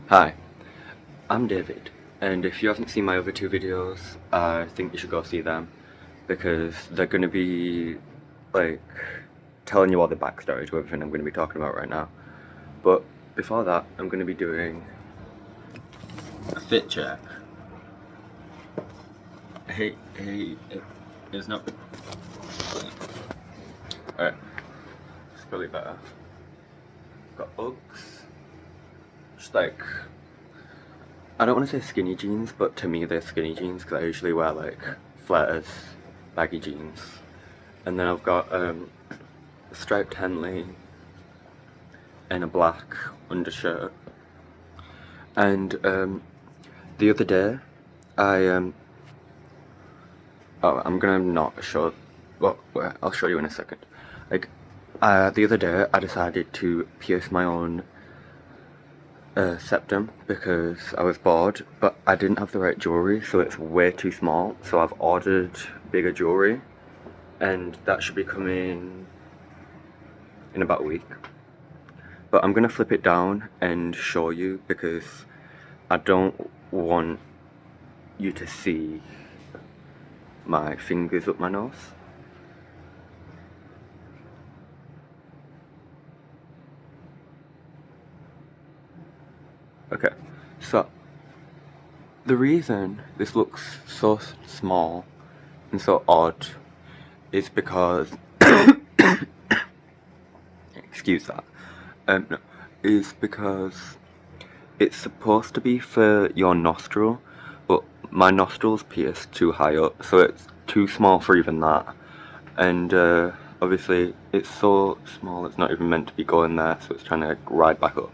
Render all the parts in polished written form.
Hi, I'm David, and if you haven't seen my other two videos, I think you should go see them, because they're going to be, like, telling you all the backstory to everything I'm going to be talking about right now. But before that, I'm going to be doing a fit check. Hey, it's not... Alright, it's probably better. Got Uggs, just like... I don't want to say skinny jeans, but to me they're skinny jeans because I usually wear like flares, baggy jeans. And then I've got a striped Henley and a black undershirt. And the other day, I'm gonna not show. Well, I'll show you in a second. Like, the other day I decided to pierce my own septum because I was bored, but I didn't have the right jewellery, so it's way too small. So I've ordered bigger jewellery, and that should be coming in about a week. But I'm gonna flip it down and show you because I don't want you to see my fingers up my nose. Okay, so the reason this looks so small and so odd is because excuse that, no, is because it's supposed to be for your nostril, but my nostril's pierced too high up, so it's too small for even that. And obviously it's so small it's not even meant to be going there, so it's trying to ride back up.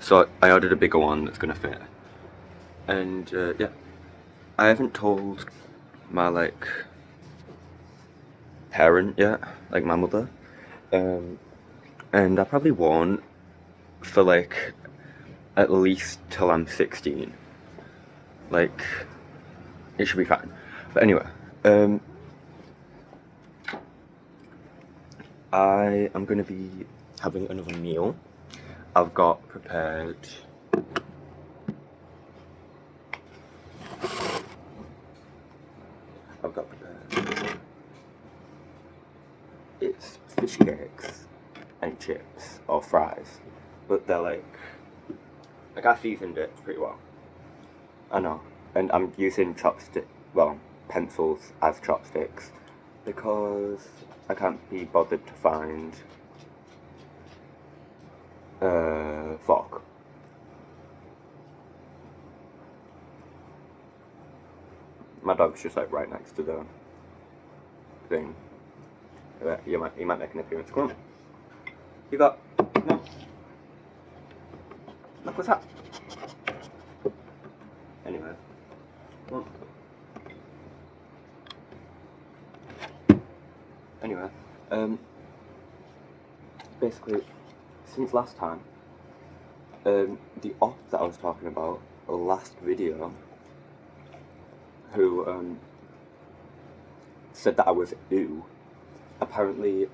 So I ordered a bigger one that's gonna fit. And yeah, I haven't told my like parent yet, like my mother, and I probably won't for like at least till I'm 16. Like, it should be fine. But anyway, I am gonna be having another meal. I've got prepared it's fish cakes and chips or fries, but they're like I seasoned it pretty well. I know, and I'm using pencils as chopsticks because I can't be bothered to find a fork. My dog's just like right next to the thing. He might make an appearance. Come on. You got. Come on. Look what's that. Anyway. Come on. Anyway. Basically, since last time, the op that I was talking about, last video, who said that I was ew, apparently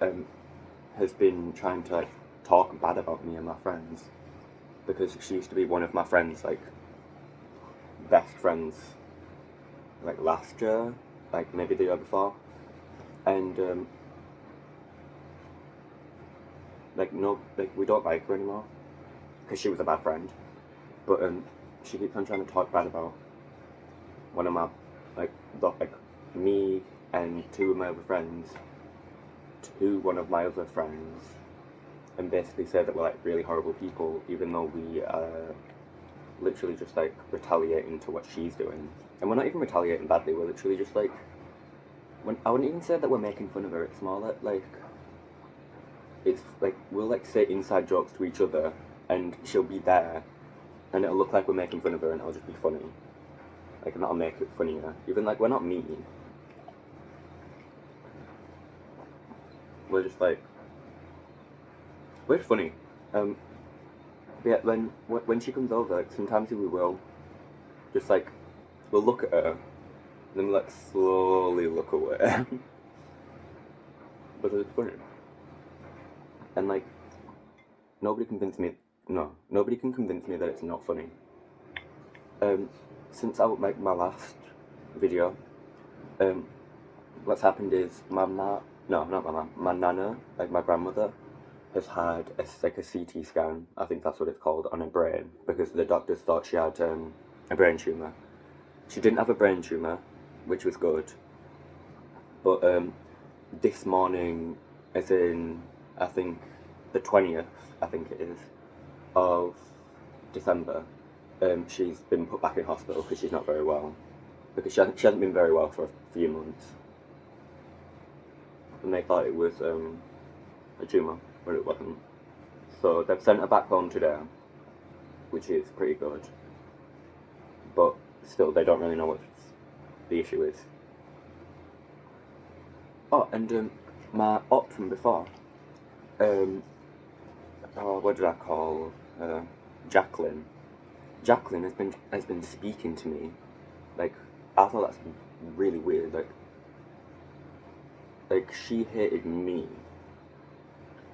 has been trying to like talk bad about me and my friends, because she used to be one of my friends, like best friends, like last year, like maybe the year before, and like no, like we don't like her anymore because she was a bad friend, but she keeps on trying to talk bad about one of my like me and two of my other friends to one of my other friends, and basically say that we're like really horrible people, even though we are literally just like retaliating to what she's doing. And we're not even retaliating badly, we're literally just like, I wouldn't even say that we're making fun of her, it's more like it's like we'll like say inside jokes to each other and she'll be there and it'll look like we're making fun of her and it'll just be funny. Like, and that'll make it funnier. Even like we're not mean. We're just like, we're funny. But yeah, when she comes over, like, sometimes we will just like, we'll look at her and then we'll like slowly look away. But it's funny. And like, nobody convinced me no, nobody can convince me that it's not funny. Since I like my last video, what's happened is my nana, like my grandmother, has had like a CT scan, I think that's what it's called, on her brain, because the doctors thought she had a brain tumour. She didn't have a brain tumour, which was good, but this morning, as in, I think, the 20th, I think it is, of December, she's been put back in hospital because she's not very well, because she hasn't been very well for a few months, and they thought it was a tumour, but it wasn't. So they've sent her back home today, which is pretty good, but still they don't really know what the issue is. Oh, and my op from before, what did I call Jacqueline? Jacqueline has been speaking to me, like, I thought that's really weird, like she hated me.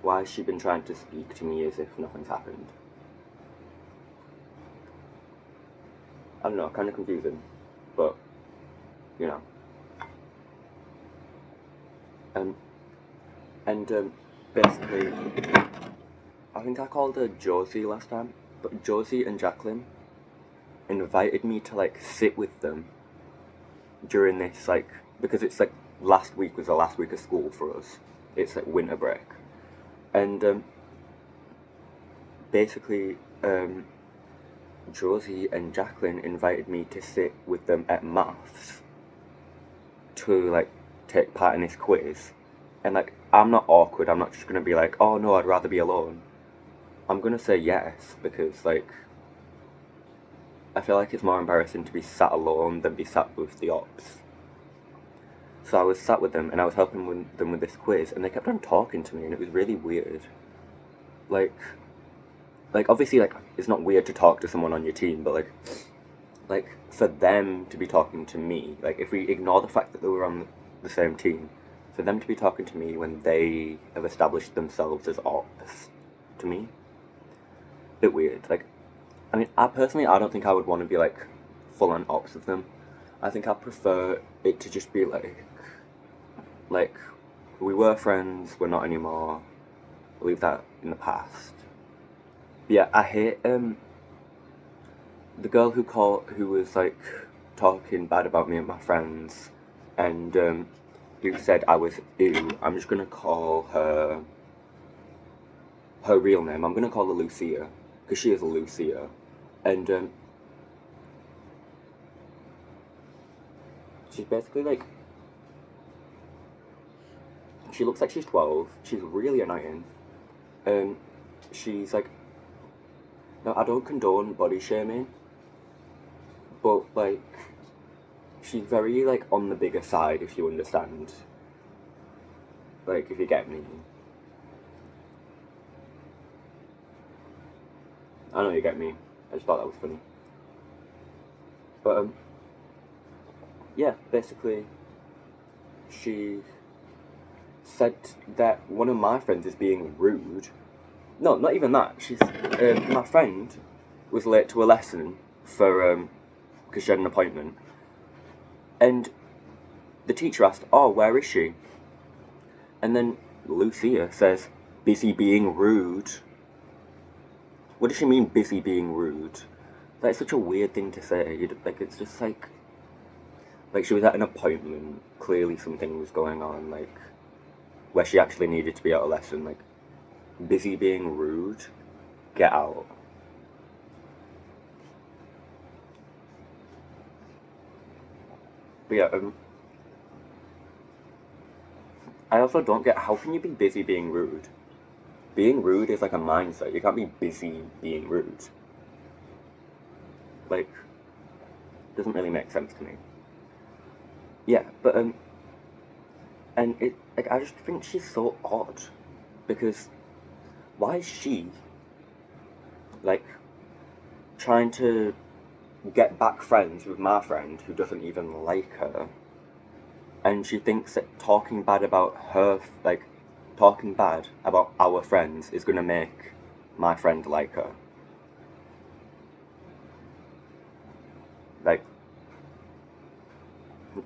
Why has she been trying to speak to me as if nothing's happened? I don't know, kind of confusing, but, you know. Basically, I think I called her Josie last time, but Josie and Jacqueline invited me to, like, sit with them during this, like, because it's, like, last week was the last week of school for us. It's, like, winter break. And, basically, Josie and Jacqueline invited me to sit with them at maths to, like, take part in this quiz. And, like, I'm not awkward, I'm not just gonna be like, oh no, I'd rather be alone. I'm gonna say yes, because, like, I feel like it's more embarrassing to be sat alone than be sat with the ops. So I was sat with them, and I was helping them with this quiz, and they kept on talking to me, and it was really weird. Like, obviously, like, it's not weird to talk to someone on your team, but, like, for them to be talking to me, like, if we ignore the fact that they were on the same team, for them to be talking to me when they have established themselves as ops, to me, a bit weird. Like, I mean, I don't think I would want to be, like, full-on ops with them. I think I prefer it to just be, like, we were friends, we're not anymore, we'll leave that in the past. But yeah, I hate, the girl who was, like, talking bad about me and my friends, and, who said I was ew, I'm just gonna call her real name. I'm gonna call her Lucia, because she is a Lucia, and, she's basically, like, she looks like she's 12, she's really annoying, she's, like, now, I don't condone body shaming, but, like, she's very, like, on the bigger side, if you understand. Like, if you get me. I know you get me. I just thought that was funny. But, yeah, basically, she said that one of my friends is being rude. No, not even that. My friend was late to a lesson for, because she had an appointment. And the teacher asked, oh, where is she? And then Lucia says, busy being rude. What does she mean, busy being rude? That's such a weird thing to say. Like, it's just like she was at an appointment, clearly something was going on, like, where she actually needed to be at a lesson, like, busy being rude? Get out. But yeah, I also don't get, how can you be busy being rude? Being rude is like a mindset, you can't be busy being rude. Like, doesn't really make sense to me. Yeah, but, and it, like, I just think she's so odd, because why is she, like, trying to get back friends with my friend who doesn't even like her, and she thinks that talking bad about her, like, talking bad about our friends is gonna make my friend like her.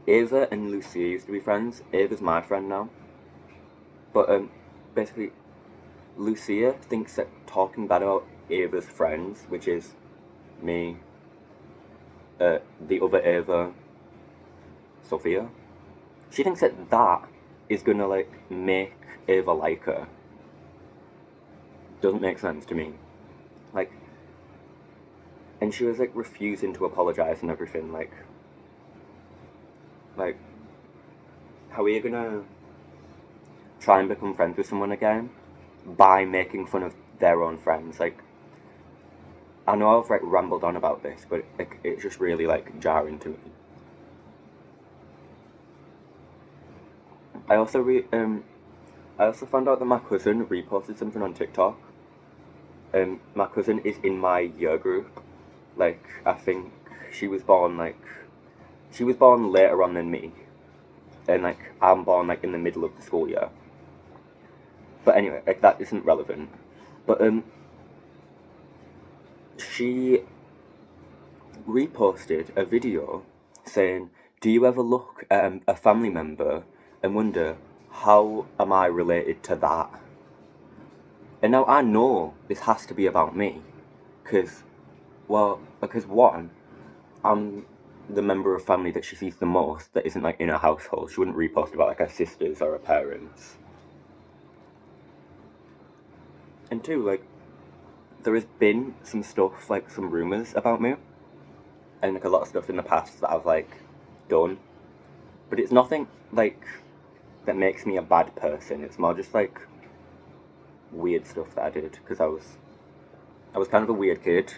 Ava and Lucia used to be friends. Ava's my friend now. But basically, Lucia thinks that talking bad about Ava's friends, which is me, the other Ava, Sophia, she thinks that that is gonna like make Ava like her. Doesn't make sense to me. Like, and she was like refusing to apologize and everything. Like, how are you gonna try and become friends with someone again by making fun of their own friends? Like, I know I've like rambled on about this, but like it's just really like jarring to me. I also found out that my cousin reposted something on TikTok. My cousin is in my year group. Like, I think she was born later on than me, and like I'm born like in the middle of the school year. But anyway, like that isn't relevant. But she reposted a video saying, "Do you ever look at a family member and wonder, how am I related to that?" And now I know this has to be about me, because one, I'm the member of family that she sees the most that isn't like in her household. She wouldn't repost about like her sisters or her parents. And two, like, there has been some stuff, like some rumours about me, and like a lot of stuff in the past that I've like done, but it's nothing like that makes me a bad person. It's more just like weird stuff that I did, because I was kind of a weird kid.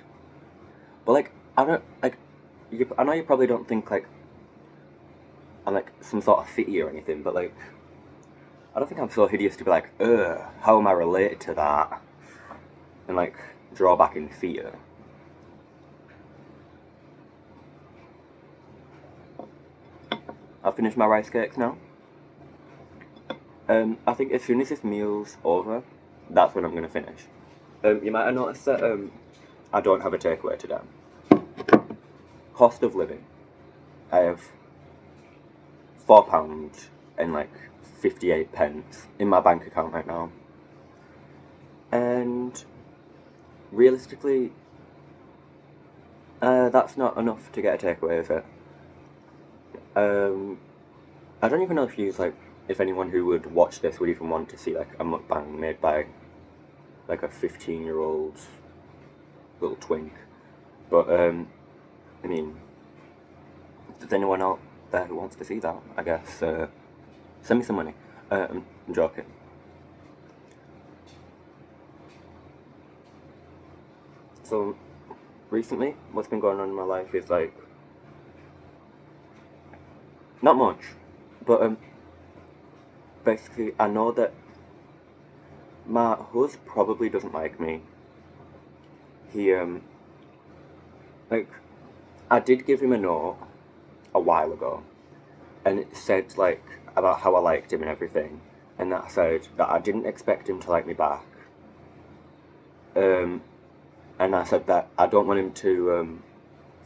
But like, I don't like, I know you probably don't think like I'm like some sort of fitty or anything, but like, I don't think I'm so hideous to be like, ugh, how am I related to that? And like, draw back in fear. I've finished my rice cakes now. I think as soon as this meal's over, that's when I'm gonna finish. You might have noticed that I don't have a takeaway today. Cost of living. I have £4 and like 58p in my bank account right now. And realistically, that's not enough to get a takeaway, is it? I don't even know if anyone who would watch this would even want to see like a mukbang made by like a 15-year-old little twink. But I mean, if there's anyone out there who wants to see that, I guess send me some money. I'm joking. So recently, what's been going on in my life is like not much, but basically I know that my husband probably doesn't like me. He like, I did give him a note a while ago, and it said like about how I liked him and everything, and that said that I didn't expect him to like me back. And I said that I don't want him to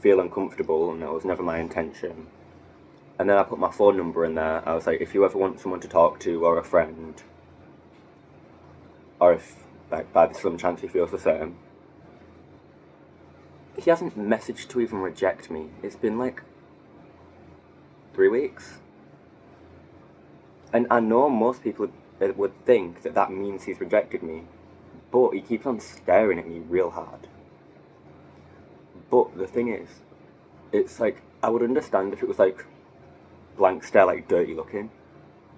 feel uncomfortable, and that was never my intention. And then I put my phone number in there. I was like, if you ever want someone to talk to, or a friend, or if like by the slim chance he feels the same. He hasn't messaged to even reject me. It's been like 3 weeks. And I know most people would think that that means he's rejected me, but he keeps on staring at me real hard. But the thing is, it's like, I would understand if it was like blank stare, like dirty looking,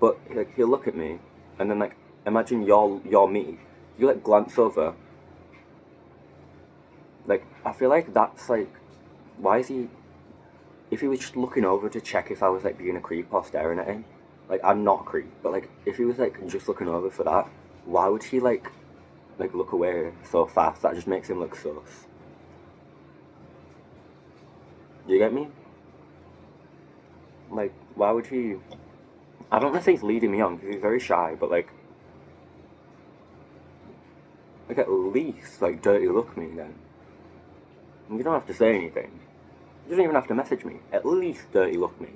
but like he'll look at me, and then like, imagine you're me, you like glance over, like, I feel like that's like, why is he, if he was just looking over to check if I was like being a creep or staring at him, like, I'm not a creep, but like, if he was like just looking over for that, why would he like look away so fast? That just makes him look sus. Do you get me? Like, why would he, I don't want to say he's leading me on, because he's very shy, but like at least like dirty look me then. You don't have to say anything. You don't even have to message me. At least dirty look me.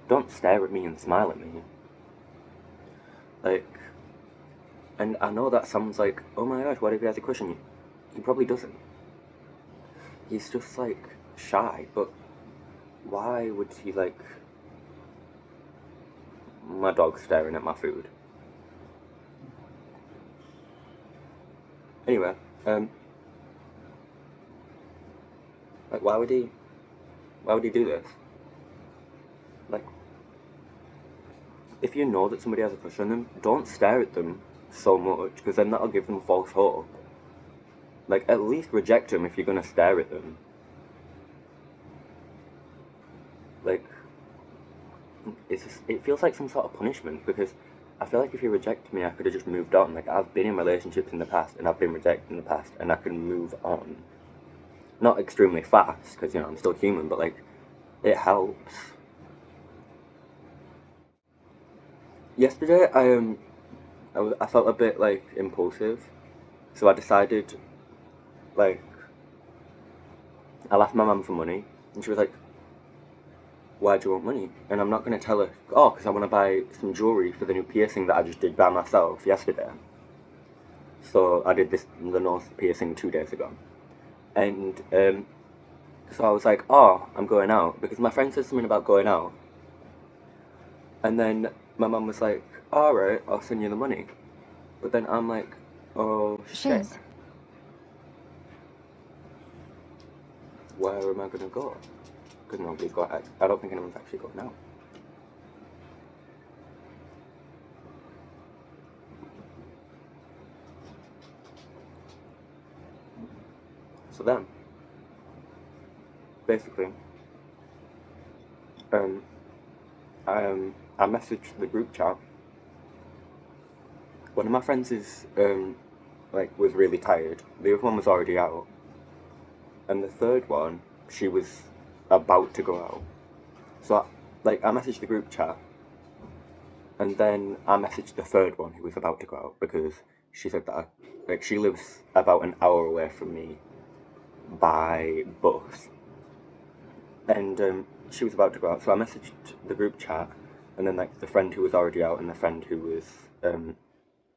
don't stare at me and smile at me. Like, and I know that sounds like, oh my gosh, what if he has a crush on you? He probably doesn't. He's just, like, shy, but why would he, like, my dog's staring at my food. Anyway, like, why would he do this? Like, if you know that somebody has a crush on them, don't stare at them so much, because then that'll give them false hope. Like, at least reject them if you're gonna stare at them. Like, it feels like some sort of punishment, because I feel like if you reject me, I could have just moved on. Like, I've been in relationships in the past, and I've been rejected in the past, and I can move on. Not extremely fast, because, you know, I'm still human, but, like, it helps. Yesterday, I felt a bit, like, impulsive, so I decided, like, I asked my mum for money, and she was like, why do you want money? And I'm not going to tell her, oh, because I want to buy some jewellery for the new piercing that I just did by myself yesterday. So I did the nose piercing 2 days ago. And so I was like, oh, I'm going out, because my friend said something about going out. And then my mum was like, alright, I'll send you the money. But then I'm like, oh shit. Shiz. Where am I going to go? Because nobody's got, I don't think anyone's actually going out. So then, basically, I messaged the group chat. One of my friends is, was really tired. The other one was already out. And the third one, she was about to go out. So, I messaged the group chat, and then I messaged the third one who was about to go out, because she said that, she lives about an hour away from me by bus. And, she was about to go out, so I messaged the group chat, and then, the friend who was already out and the friend who was,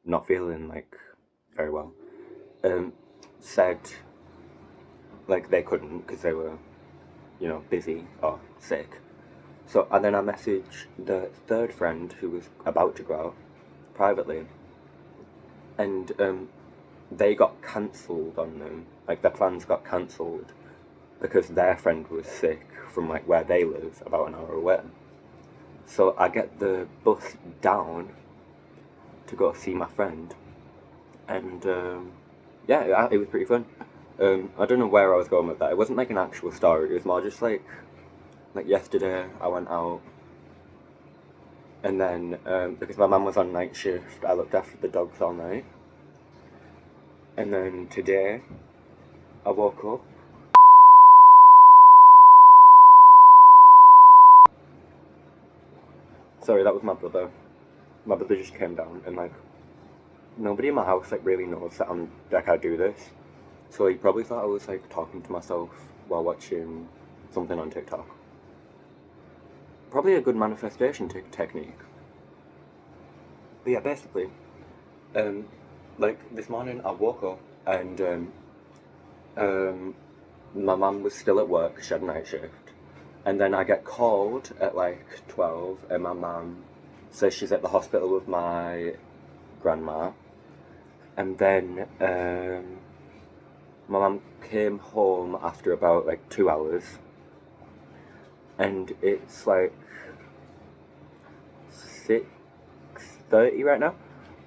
not feeling, very well, said, they couldn't, because they were, you know, busy or sick. So, and then I messaged the third friend who was about to go out privately, and they got cancelled on them. Their plans got cancelled because their friend was sick from where they live, about an hour away. So I get the bus down to go see my friend, and yeah, it was pretty fun. I don't know where I was going with that. It wasn't an actual story. It was more just like yesterday I went out, and then because my mum was on night shift, I looked after the dogs all night. And then today I woke up. Sorry, that was my brother. My brother just came down, and nobody in my house really knows that I do this. So he probably thought I was talking to myself while watching something on TikTok. Probably a good manifestation technique. But yeah, basically, this morning I woke up, and my mum was still at work. She had night shift, and then I get called at 12, and my mum says she's at the hospital with my grandma. And then my mum came home after about 2 hours, and it's 6:30 right now.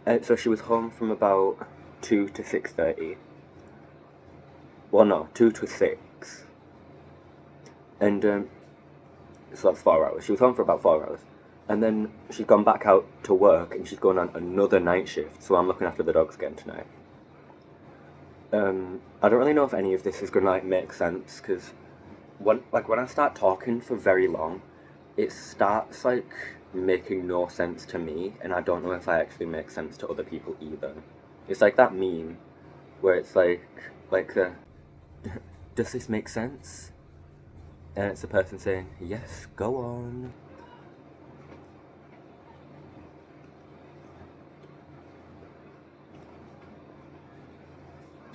And so she was home from about 2 to 6:30. Well, no, 2 to 6. And so that's 4 hours. She was home for about 4 hours. And then she's gone back out to work, and she's going on another night shift, so I'm looking after the dogs again tonight. I don't really know if any of this is going to make sense, because when I start talking for very long, it starts making no sense to me, and I don't know if I actually make sense to other people either. It's like that meme where it's does this make sense? And it's the person saying, yes, go on.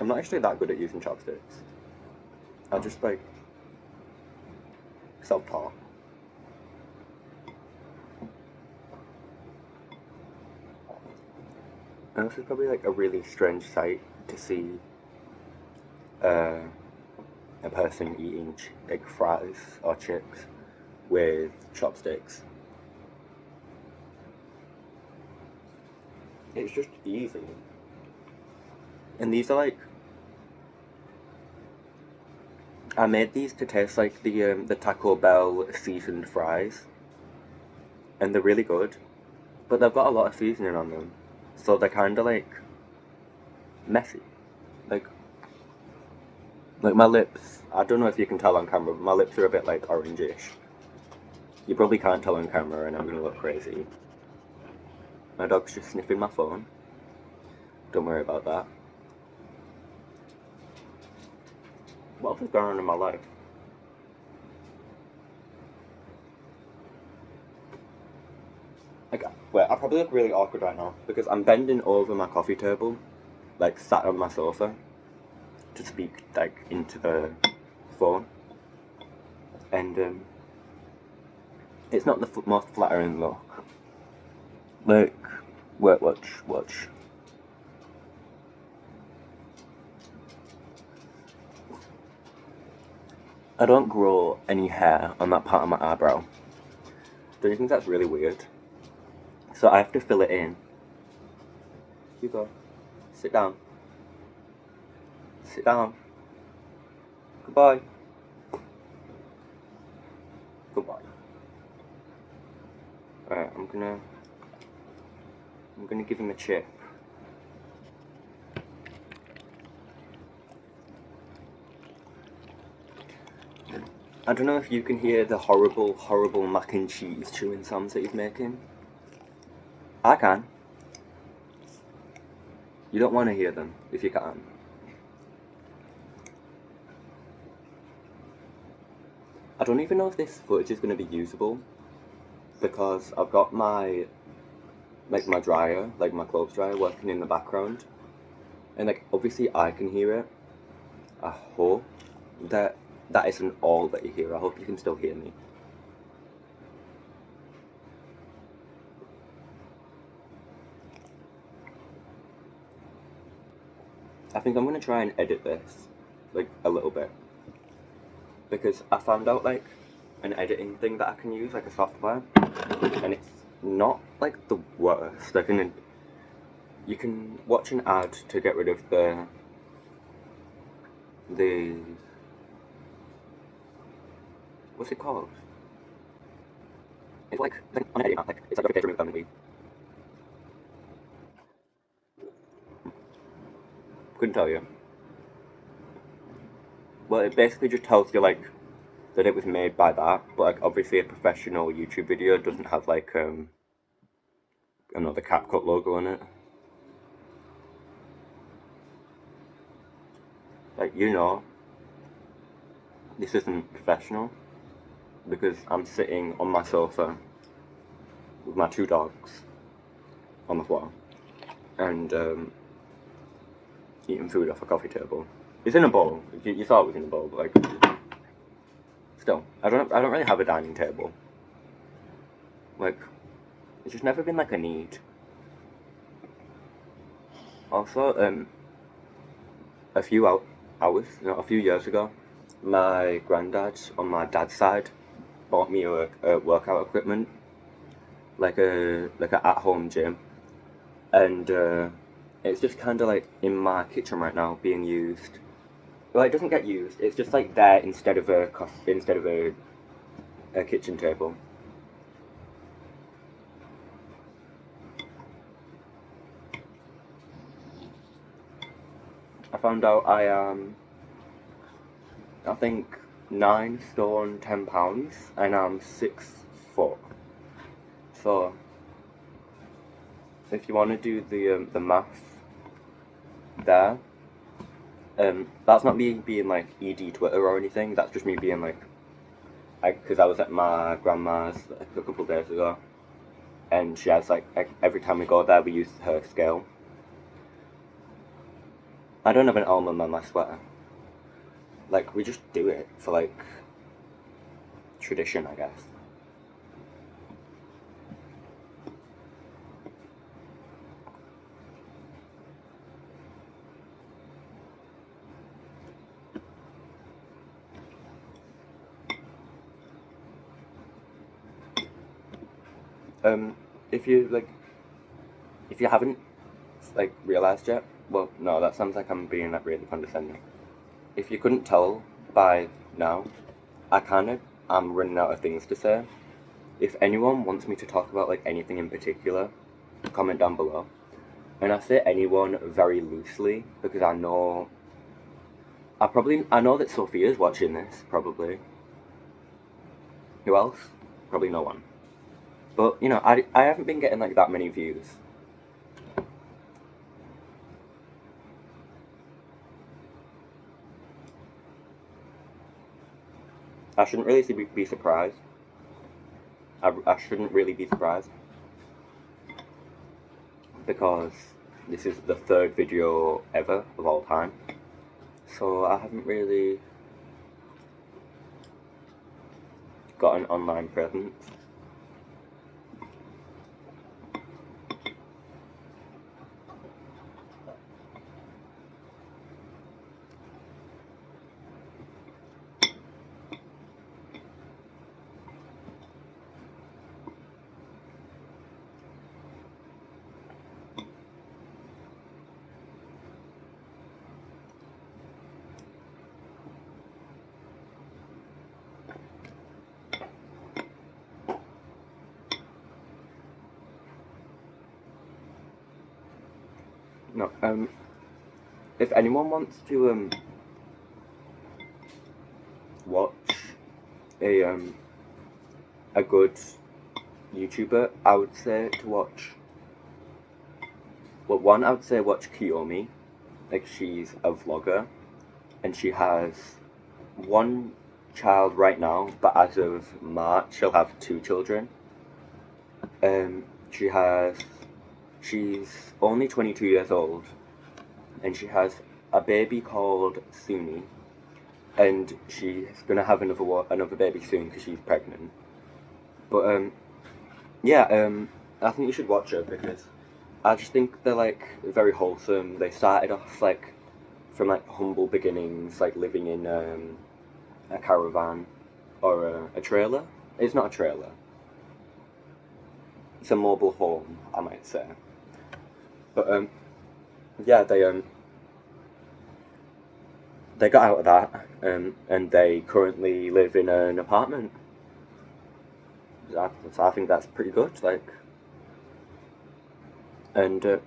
I'm not actually that good at using chopsticks. I just like self-taught. And this is probably like a really strange sight to see a person eating like fries or chips with chopsticks. It's just easy. And these are like, I made these to taste like the Taco Bell seasoned fries, and they're really good, but they've got a lot of seasoning on them, so they're kind of like messy. Like my lips, I don't know if you can tell on camera, but my lips are a bit like orangish. You probably can't tell on camera and I'm gonna look crazy. My dog's just sniffing my phone. Don't worry about that. What else is going on in my life? Like, wait, I probably look really awkward right now because I'm bending over my coffee table, like sat on my sofa, to speak like into the phone, and it's not the most flattering look. Like, wait, watch. I don't grow any hair on that part of my eyebrow. Don't you think that's really weird? So I have to fill it in. You go. Sit down. Sit down. Goodbye. Goodbye. Alright, I'm gonna give him a chip. I don't know if you can hear the horrible, horrible mac and cheese chewing sounds that he's making. I can. You don't want to hear them if you can. I don't even know if this footage is going to be usable because I've got my dryer, like my clothes dryer, working in the background, and like obviously I can hear it. I hope that isn't all that you hear. I hope you can still hear me. I think I'm going to try and edit this, like, a little bit. Because I found out, like, an editing thing that I can use, like a software, and it's not, like, the worst. You can watch an ad to get rid of the what's it called? It's like on editing, like, it's like a picture remove permanently. Couldn't tell you. Well, it basically just tells you, like, that it was made by that, but, like, obviously a professional YouTube video doesn't have, like, another CapCut logo on it. Like, you know, this isn't professional, because I'm sitting on my sofa with my two dogs on the floor, and, eating food off a coffee table. It's in a bowl. You saw it was in a bowl, but like, still, I don't really have a dining table. Like, it's just never been like a need. Also, a few years ago, my granddad on my dad's side bought me a workout equipment, like a at-home gym, and it's just kind of like in my kitchen right now, being used. Well, it doesn't get used. It's just like there instead of a kitchen table. I found out I am, I think, 9 stone 10 pounds, and I'm 6 foot. So, if you want to do the math there, that's not me being like ED Twitter or anything. That's just me being like, because I was at my grandma's like, a couple of days ago, and she has like every time we go there, we use her scale. I don't have an almond on my sweater. Like, we just do it for, like, tradition, I guess. If you, like, if you haven't, like, realised yet, well, no, that sounds like I'm being, like, really condescending. If you couldn't tell by now, I kind of am running out of things to say. If anyone wants me to talk about, like, anything in particular, comment down below. And I say anyone very loosely, because I know that Sophia's watching this, probably. Who else? Probably no one. But, you know, I haven't been getting, like, that many views. I shouldn't really be surprised. I shouldn't really be surprised. Because this is the 3rd video ever of all time. So I haven't really got an online presence. No, if anyone wants to, watch a good YouTuber, I would say to watch, well, one, I would say watch Kiyomi, like, she's a vlogger, and she has 1 child right now, but as of March, she'll have 2 children. She's only 22 years old, and she has a baby called Suni, and she's gonna have another baby soon because she's pregnant. But yeah, I think you should watch her because I just think they're, like, very wholesome. They started off, like, from, like, humble beginnings, like living in a caravan or a trailer. It's not a trailer. It's a mobile home, I might say. But yeah, they got out of that, and they currently live in an apartment. I think that's pretty good. Like, and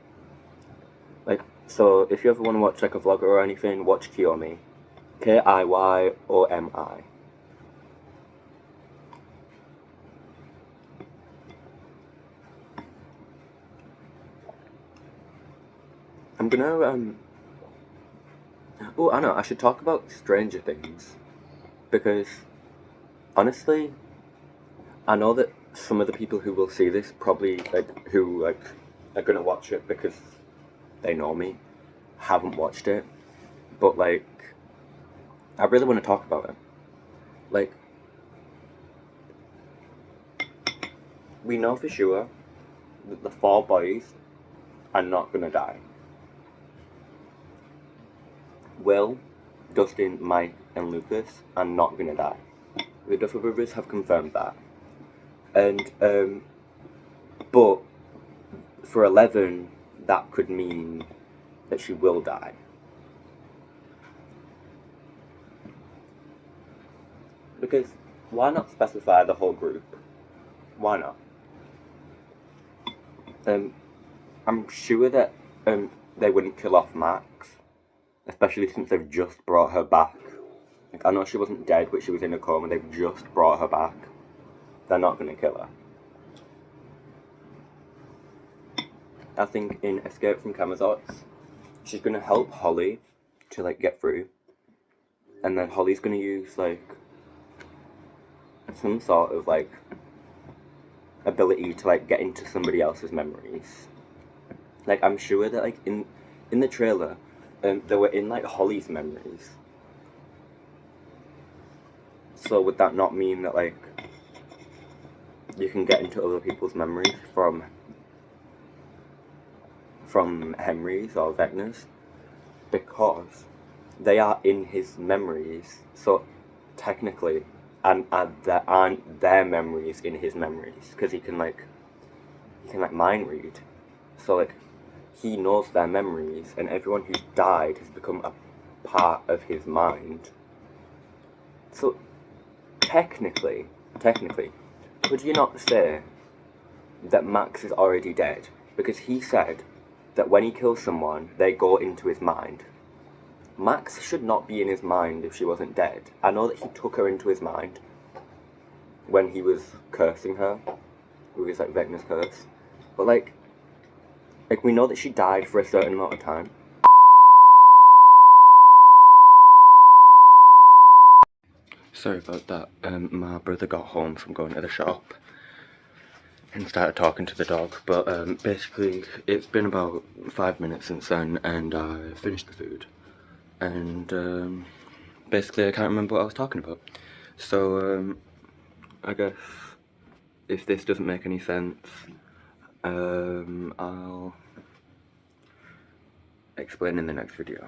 like, so if you ever want to watch, like, a vlogger or anything, watch Kiyomi, Kiyomi. I'm gonna oh, I know, I should talk about Stranger Things, because honestly, I know that some of the people who will see this probably, like, who, like, are gonna watch it because they know me, haven't watched it, but, like, I really want to talk about it. Like, we know for sure that the 4 boys are not gonna die. Will, Dustin, Mike, and Lucas are not gonna die. The Duffer Brothers have confirmed that. And, but for 11, that could mean that she will die. Because why not specify the whole group? Why not? I'm sure that they wouldn't kill off Max, especially since they've just brought her back. Like, I know she wasn't dead, but she was in a coma. They've just brought her back. They're not gonna kill her. I think in Escape from Camazotz, she's gonna help Holly to, like, get through, and then Holly's gonna use, like, some sort of, like, ability to, like, get into somebody else's memories. Like, I'm sure that, like, in the trailer, they were in like Holly's memories. So would that not mean that like you can get into other people's memories from Henry's or Vecna's? Because they are in his memories, so technically, and there aren't their memories in his memories, because he can mind read, so like he knows their memories, and everyone who's died has become a part of his mind. So technically, could you not say that Max is already dead? Because he said that when he kills someone, they go into his mind. Max should not be in his mind if she wasn't dead. I know that he took her into his mind when he was cursing her with his like Vecna's curse, but like we know that she died for a certain amount of time. Sorry about that. My brother got home from going to the shop and started talking to the dog, but basically it's been about 5 minutes since then, and I finished the food, and basically I can't remember what I was talking about. So I guess if this doesn't make any sense, I'll explain in the next video.